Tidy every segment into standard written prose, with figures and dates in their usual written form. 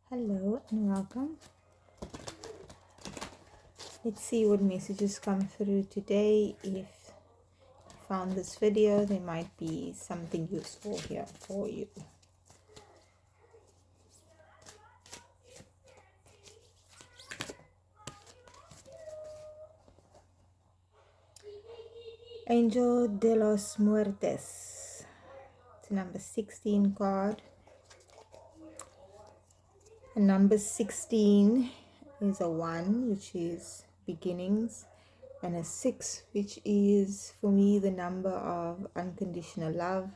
Hello and welcome. Let's see what messages come through today. If you found this video, there might be something useful here for you. Angel de los Muertes. It's a number 16 card. And number 16 is a 1, which is beginnings, and a 6, which is for me the number of unconditional love.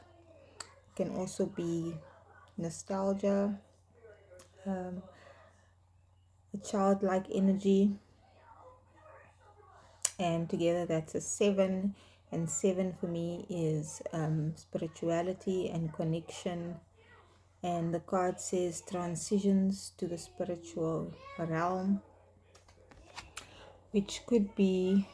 It can also be nostalgia, a childlike energy, and together that's a 7. And 7 for me is spirituality and connection. And the card says transitions to the spiritual realm, which could be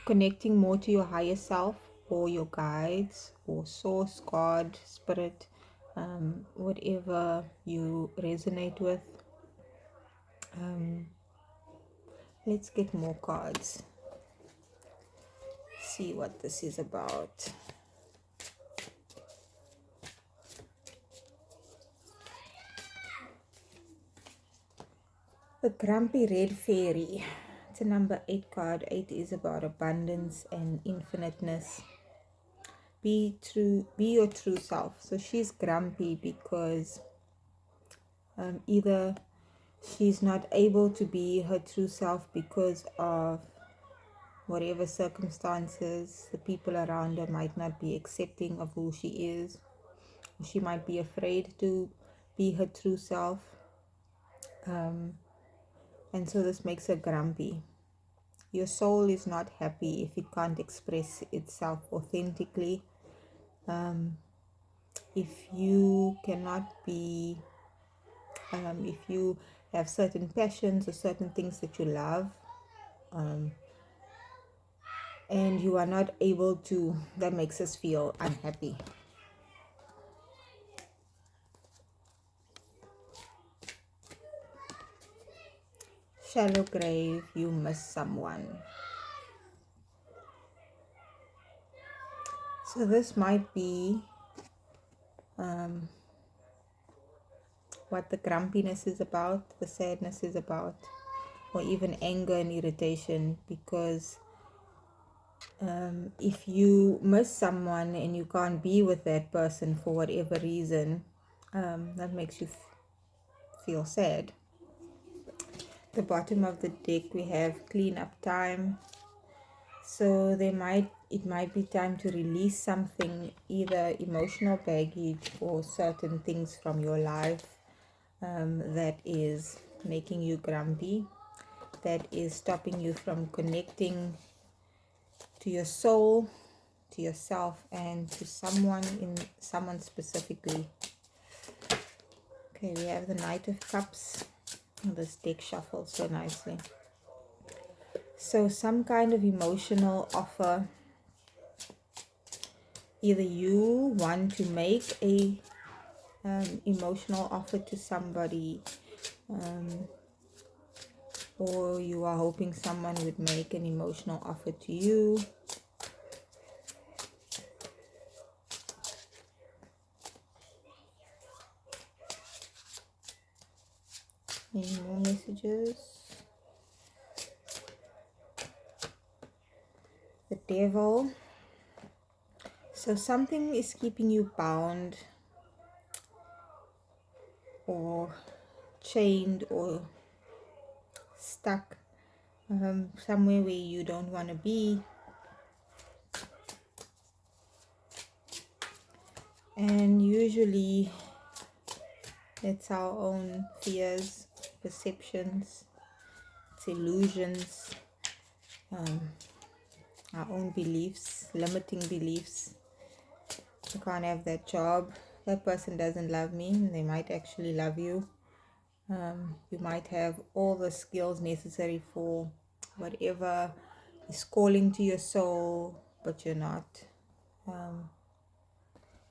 connecting more to your higher self, or your guides, or source, God, spirit, whatever you resonate with. Let's get more cards. See what this is about. The Grumpy Red Fairy. It's a number 8 card. 8 is about abundance and infiniteness. Be your true self. So she's grumpy because either she's not able to be her true self because of whatever circumstances. The people around her might not be accepting of who she is. She might be afraid to be her true self. And so this makes her grumpy. Your soul is not happy if it can't express itself authentically. If you cannot be, if you have certain passions or certain things that you love, and you are not able to, that makes us feel unhappy. Shallow grave, you miss someone. So this might be what the grumpiness is about, the sadness is about, or even anger and irritation, because if you miss someone and you can't be with that person for whatever reason, that makes you feel sad. The bottom of the deck we have clean up time. So it might be time to release something, either emotional baggage or certain things from your life that is making you grumpy, that is stopping you from connecting to your soul, to yourself, and to someone specifically. Okay, we have the Knight of Cups. This deck shuffles so nicely. So some kind of emotional offer. Either you want to make a emotional offer to somebody, or you are hoping someone would make an emotional offer to you. Any more messages? The Devil. So something is keeping you bound or chained or stuck somewhere where you don't want to be. And usually it's our own fears, perceptions, it's illusions, our own beliefs, limiting beliefs. I can't have that job. That person doesn't love me. They might actually love you. You might have all the skills necessary for whatever is calling to your soul, but you're not.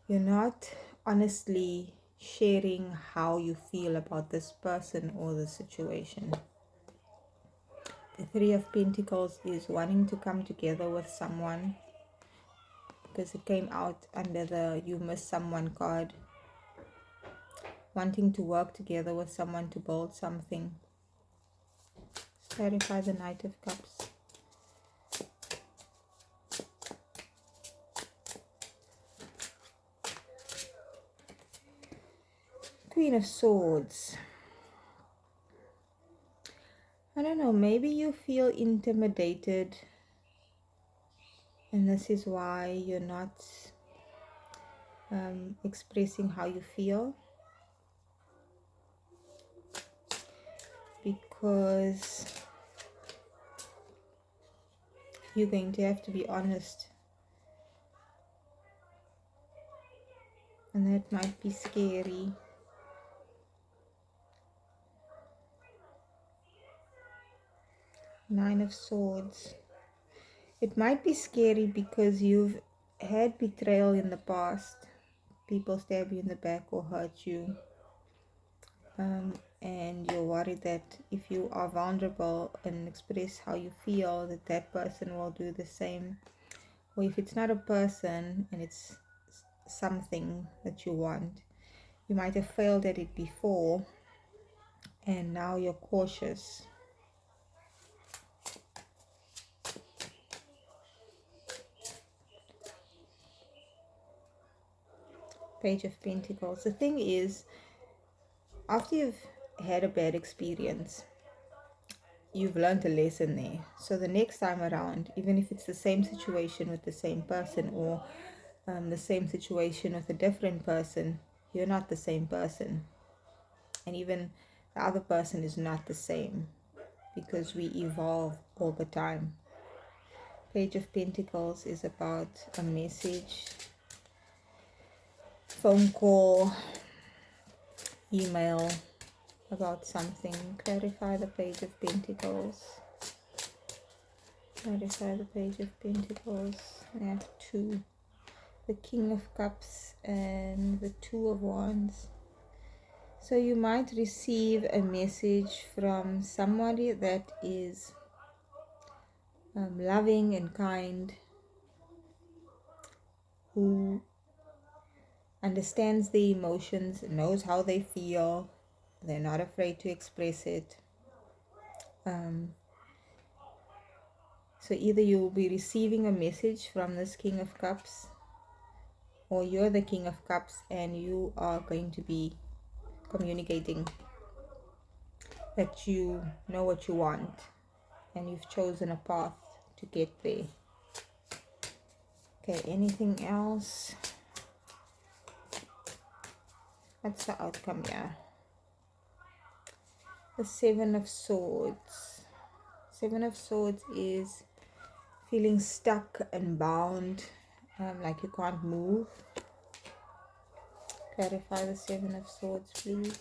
you're not honestly sharing how you feel about this person or the situation. The Three of Pentacles is wanting to come together with someone, because it came out under the you miss someone card. Wanting to work together with someone to build something. Clarify the Knight of Cups. Queen of Swords. I don't know, maybe you feel intimidated, and this is why you're not expressing how you feel, because you're going to have to be honest, and that might be scary. Nine of Swords. It might be scary because you've had betrayal in the past. People stab you in the back or hurt you. And you're worried that if you are vulnerable and express how you feel, that that person will do the same. Or if it's not a person and it's something that you want, you might have failed at it before and now you're cautious. Page of Pentacles. The thing is, after you've had a bad experience, you've learned a lesson there. So the next time around, even if it's the same situation with the same person, or the same situation with a different person, you're not the same person. And even the other person is not the same, because we evolve all the time. Page of Pentacles is about a message, phone call, email, about something. Clarify the Page of Pentacles. Clarify the Page of Pentacles. I have two. The King of Cups and the Two of Wands. So you might receive a message from somebody that is loving and kind, who understands the emotions, knows how they feel. They're not afraid to express it. So either you will be receiving a message from this King of Cups, or you're the King of Cups and you are going to be communicating that you know what you want and you've chosen a path to get there. Okay, anything else? What's the outcome here? The Seven of Swords. Seven of Swords is feeling stuck and bound, like you can't move. Clarify the Seven of Swords, please.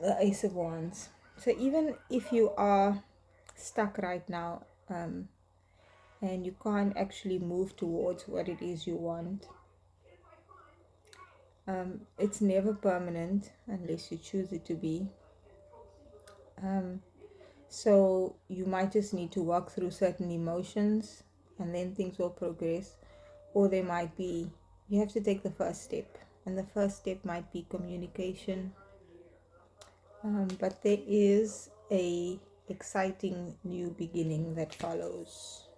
The Ace of Wands. So even if you are stuck right now, and you can't actually move towards what it is you want, it's never permanent unless you choose it to be. So you might just need to work through certain emotions and then things will progress. Or there might be, you have to take the first step, and the first step might be communication. But there is a exciting new beginning that follows.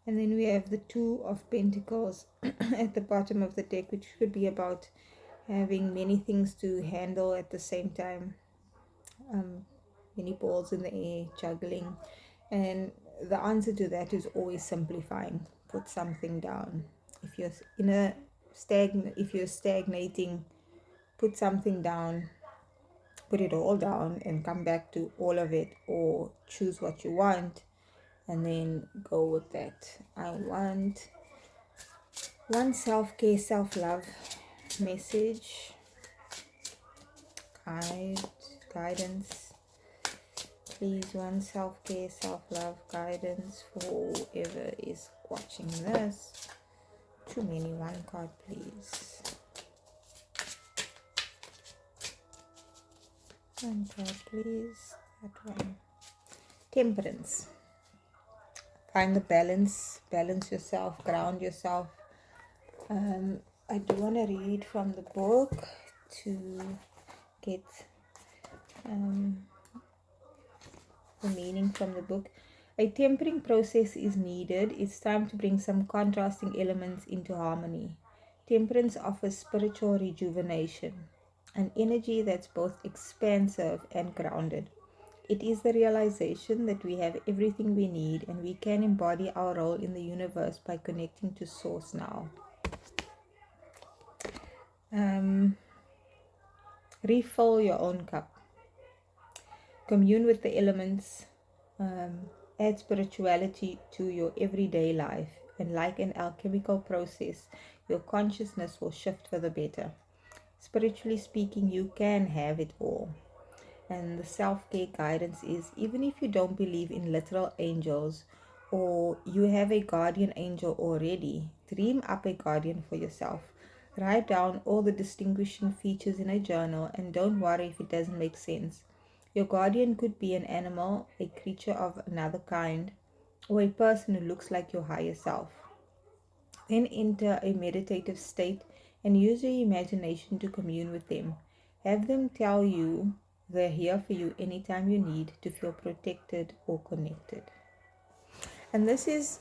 And then we have the Two of Pentacles at the bottom of the deck, which could be about having many things to handle at the same time. Many balls in the air, juggling. And the answer to that is always simplifying. Put something down. If you're if you're stagnating, put something down. Put it all down and come back to all of it, or choose what you want and then go with that. I want one self-care, self-love message, guidance, please. One self-care, self-love guidance for whoever is watching this. too many. One card, please. One card, please. That one. Temperance. Find the balance. Balance yourself. Ground yourself. I do want to read from the book to get the meaning from the book. A tempering process is needed. It's time to bring some contrasting elements into harmony. Temperance offers spiritual rejuvenation, an energy that's both expansive and grounded. It is the realization that we have everything we need and we can embody our role in the universe by connecting to Source now. Refill your own cup. Commune with the elements. Add spirituality to your everyday life, and like an alchemical process, your consciousness will shift for the better. Spiritually speaking, you can have it all. And the self-care guidance is, even if you don't believe in literal angels or you have a guardian angel already, dream up a guardian for yourself. Write down all the distinguishing features in a journal and don't worry if it doesn't make sense. Your guardian could be an animal, a creature of another kind, or a person who looks like your higher self. Then enter a meditative state and use your imagination to commune with them. Have them tell you they're here for you anytime you need to feel protected or connected. And this is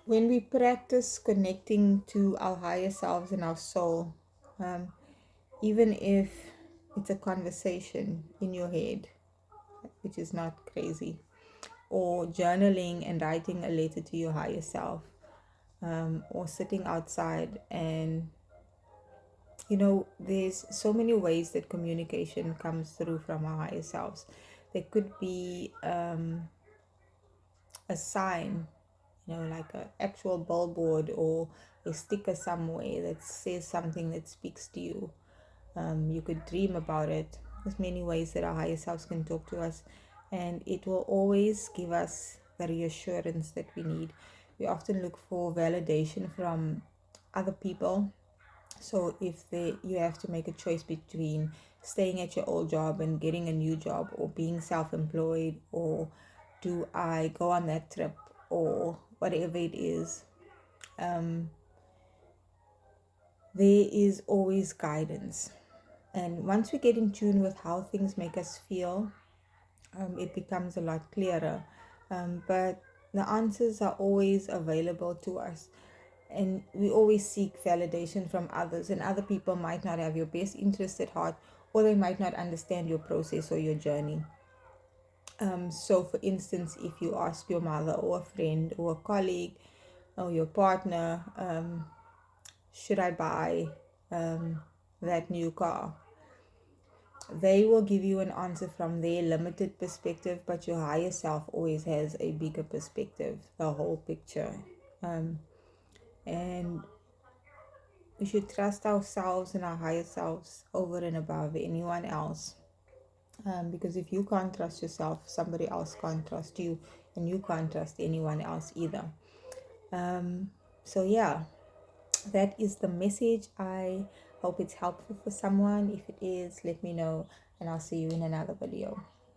when we practice connecting to our higher selves and our soul, even if it's a conversation in your head, which is not crazy, or journaling and writing a letter to your higher self, or sitting outside. And there's so many ways that communication comes through from our higher selves. There could be a sign, like an actual billboard or a sticker somewhere that says something that speaks to you. You could dream about it. There's many ways that our higher selves can talk to us, and it will always give us the reassurance that we need. We often look for validation from other people. So if you have to make a choice between staying at your old job and getting a new job, or being self-employed, or do I go on that trip, or whatever it is, there is always guidance. And once we get in tune with how things make us feel, it becomes a lot clearer. But the answers are always available to us. And we always seek validation from others. And other people might not have your best interest at heart, or they might not understand your process or your journey. So for instance, if you ask your mother or a friend or a colleague or your partner, should I buy that new car? They will give you an answer from their limited perspective, but your higher self always has a bigger perspective, the whole picture. And we should trust ourselves and our higher selves over and above anyone else. Because if you can't trust yourself, somebody else can't trust you, and you can't trust anyone else either. So yeah, that is the message. I hope it's helpful for someone. If it is, let me know, and I'll see you in another video.